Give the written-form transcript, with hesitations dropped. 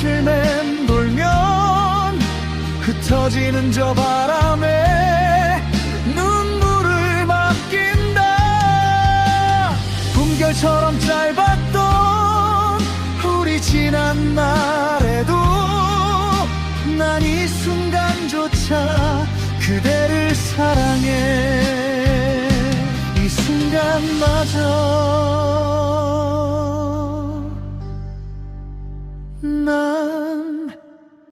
꽃을 맴돌면 흩어지는 저 바람에 눈물을 맡긴다. 꿈결처럼 짧았던 우리 지난 날에도 난 이 순간조차 그대를 사랑해. 이 순간마저